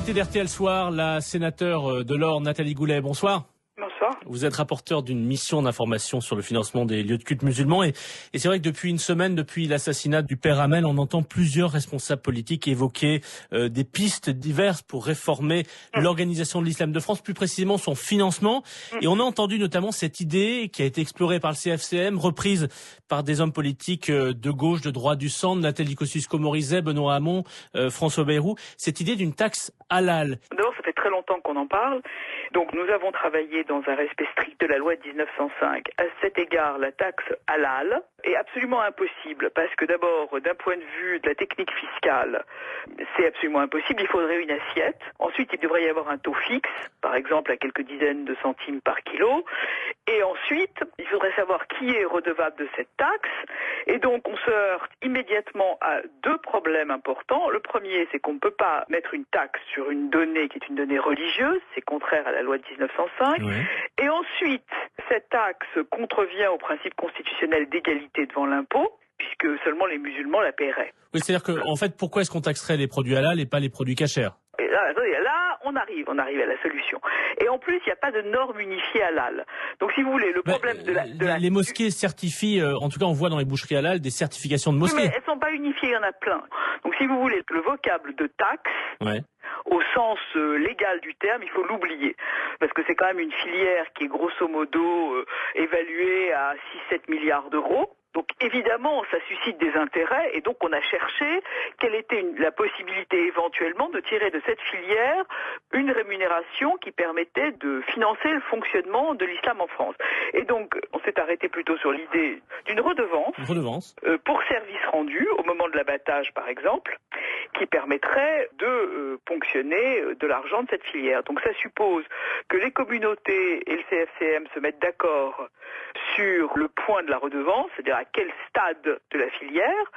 l'invité d'RTL Soir, la sénateure de l'Orne, Nathalie Goulet. Bonsoir. Bonsoir. Vous êtes rapporteur d'une mission d'information sur le financement des lieux de culte musulmans et c'est vrai que depuis une semaine, depuis l'assassinat du père Hamel, on entend plusieurs responsables politiques évoquer des pistes diverses pour réformer l'organisation de l'islam de France, plus précisément son financement. Et on a entendu notamment cette idée qui a été explorée par le CFCM, reprise par des hommes politiques de gauche, de droite, du centre, Nathalie Kosciusko-Morizet, Benoît Hamon, François Bayrou, cette idée d'une taxe halal. D'abord, ça fait très longtemps qu'on en parle. Donc nous avons travaillé dans un respect strict de la loi de 1905. À cet égard, la taxe halal est absolument impossible parce que d'abord, d'un point de vue de la technique fiscale, c'est absolument impossible. Il faudrait une assiette. Ensuite, il devrait y avoir un taux fixe, par exemple à quelques dizaines de centimes par kilo. Et ensuite, il faudrait savoir qui est redevable de cette taxe. Et donc, on se heurte immédiatement à deux problèmes importants. Le premier, c'est qu'on ne peut pas mettre une taxe sur une donnée qui est une donnée religieuse. C'est contraire à la loi de 1905. Oui. Et ensuite, cette taxe contrevient au principe constitutionnel d'égalité devant l'impôt, puisque seulement les musulmans la paieraient. Oui, c'est-à-dire que, en fait, pourquoi est-ce qu'on taxerait les produits halal et pas les produits cachers? Et là, on arrive à la solution. Et en plus, il n'y a pas de norme unifiée halal. Donc, si vous voulez, le problème les mosquées certifient, en tout cas, on voit dans les boucheries halal des certifications de Oui, mosquées. mais elles sont pas unifiées, il y en a plein. Donc, si vous voulez, le vocable de taxe, Ouais. au sens légal du terme, il faut l'oublier. Parce que c'est quand même une filière qui est grosso modo évaluée à 6-7 milliards d'euros. Donc évidemment, ça suscite des intérêts et donc on a cherché quelle était la possibilité éventuellement de tirer de cette filière une rémunération qui permettait de financer le fonctionnement de l'islam en France. Et donc on s'est arrêté plutôt sur l'idée d'une redevance, pour service rendu au moment de l'abattage par exemple, qui permettrait de ponctionner de l'argent de cette filière. Donc ça suppose que les communautés et le CFCM se mettent d'accord sur le point de la redevance, c'est-à-dire à quel stade de la filière.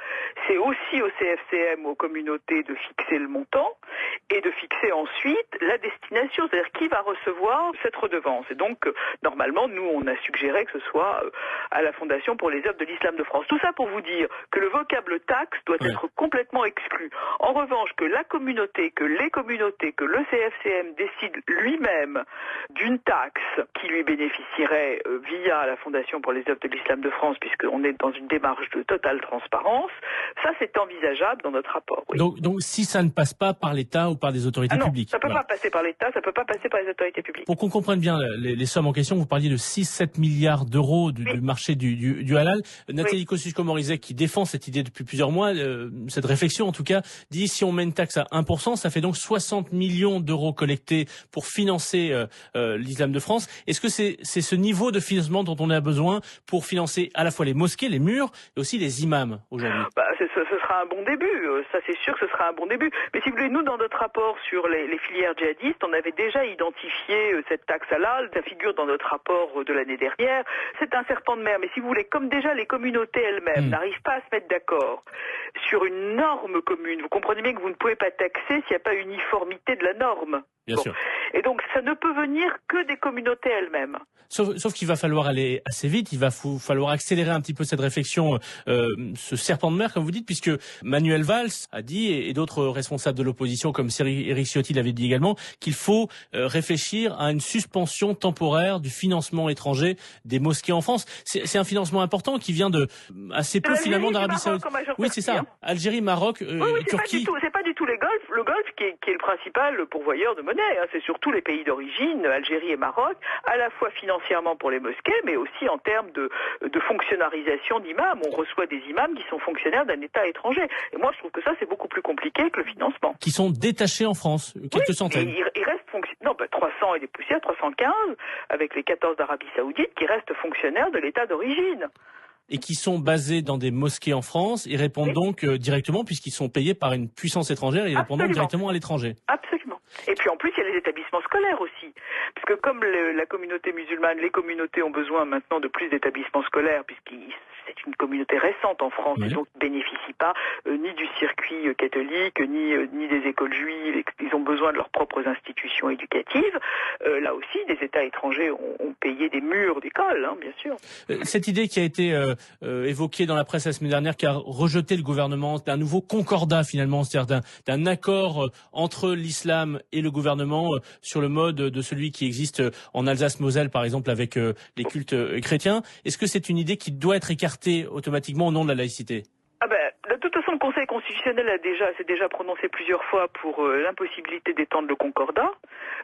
C'est aussi au CFCM, aux communautés, de fixer le montant et de fixer ensuite la destination, c'est-à-dire qui va recevoir cette redevance. Et donc, normalement, nous, on a suggéré que ce soit à la Fondation pour les œuvres de l'Islam de France. Tout ça pour vous dire que le vocable taxe doit être complètement exclu. En revanche, que la communauté, que les communautés, que le CFCM décide lui-même d'une taxe qui lui bénéficierait via la Fondation pour les œuvres de l'Islam de France, puisqu'on est dans une démarche de totale transparence, ça c'est envisageable dans notre rapport. Oui. Donc si ça ne passe pas par l'État ou par des autorités publiques. Ça ne peut pas passer par l'État, ça ne peut pas passer par les autorités publiques. Pour qu'on comprenne bien les sommes en question, vous parliez de 6-7 milliards d'euros du marché du halal. Nathalie Kosciusko-Morizet, qui défend cette idée depuis plusieurs mois, cette réflexion en tout cas, dit si on met une taxe à 1%, ça fait donc 60 millions d'euros collectés pour financer l'islam de France. Est-ce que c'est ce niveau de financement dont on a besoin pour financer à la fois les mosquées, les murs, et aussi les imams aujourd'hui? Ce sera un bon début, ça c'est sûr que ce sera un bon début. Mais si vous voulez, nous dans notre rapport sur les filières djihadistes, on avait déjà identifié cette taxe halal, ça figure dans notre rapport de l'année dernière. C'est un serpent de mer, mais si vous voulez, comme déjà les communautés elles-mêmes n'arrivent pas à se mettre d'accord sur une norme commune, vous comprenez bien que vous ne pouvez pas taxer s'il n'y a pas uniformité de la norme. Bien sûr. Et donc ça ne peut venir que des communautés elles-mêmes. Sauf qu'il va falloir aller assez vite, il va falloir accélérer un petit peu cette réflexion, ce serpent de mer, comme vous dites, puisque Manuel Valls a dit, et d'autres responsables de l'opposition, comme Éric Ciotti l'avait dit également, qu'il faut réfléchir à une suspension temporaire du financement étranger des mosquées en France. C'est un financement important qui vient assez peu finalement d'Arabie Saoudite. Oui, c'est ça. Algérie, Maroc, Turquie. C'est pas du tout le Golfe qui est le principal pourvoyeur de monnaie. C'est surtout les pays d'origine, Algérie et Maroc, à la fois financièrement pour les mosquées, mais aussi en termes de fonctionnalisation d'imams. On reçoit des imams qui sont fonctionnaires d'un État étranger. Et moi, je trouve que ça, c'est beaucoup plus compliqué que le financement. Qui sont détachés en France, quelques centaines. Il reste 300 et des poussières, 315, avec les 14 d'Arabie Saoudite, qui restent fonctionnaires de l'État d'origine. Et qui sont basés dans des mosquées en France, ils répondent donc directement, puisqu'ils sont payés par une puissance étrangère, ils répondent donc directement à l'étranger. Absolument. Et puis en plus, il y a les établissements scolaires aussi. Parce que comme la communauté musulmane, les communautés ont besoin maintenant de plus d'établissements scolaires, c'est une communauté récente en France, et donc ne bénéficie pas ni du circuit catholique, ni des écoles juives. Ils ont besoin de leurs propres institutions éducatives. Là aussi, des États étrangers ont payé des murs d'écoles, bien sûr. Cette idée qui a été évoquée dans la presse la semaine dernière, qui a rejeté le gouvernement, d'un nouveau concordat finalement, c'est-à-dire d'un accord entre l'islam et le gouvernement sur le mode de celui qui existe en Alsace-Moselle, par exemple, avec les cultes chrétiens. Est-ce que c'est une idée qui doit être écartée automatiquement au nom de la laïcité? De toute façon, le Conseil constitutionnel s'est déjà prononcé plusieurs fois pour l'impossibilité d'étendre le concordat.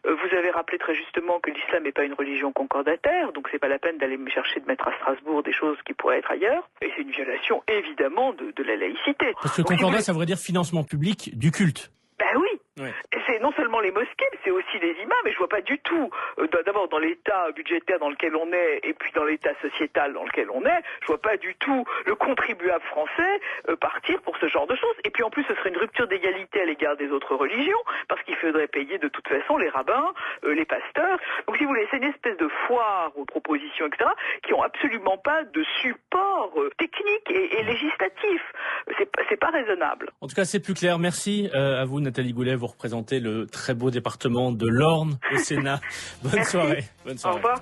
Vous avez rappelé très justement que l'islam n'est pas une religion concordataire, donc c'est pas la peine d'aller me chercher de mettre à Strasbourg des choses qui pourraient être ailleurs. Et c'est une violation évidemment de la laïcité. Parce que concordat, ça voudrait dire financement public du culte. Oui. Ouais. Et c'est non seulement les mosquées, mais c'est aussi les imams, et je vois pas du tout, d'abord dans l'état budgétaire dans lequel on est, et puis dans l'état sociétal dans lequel on est, je vois pas du tout le contribuable français partir pour ce genre de choses. Et puis en plus, ce serait une rupture d'égalité à l'égard des autres religions, parce qu'il faudrait payer de toute façon les rabbins, les pasteurs. Donc si vous voulez, c'est une espèce de foire aux propositions, etc., qui ont absolument pas de support technique et législatif. C'est pas raisonnable. En tout cas, c'est plus clair. Merci à vous, Nathalie Goulet. Vous représentez le très beau département de l'Orne au Sénat. Bonne soirée. Bonne soirée. Au revoir.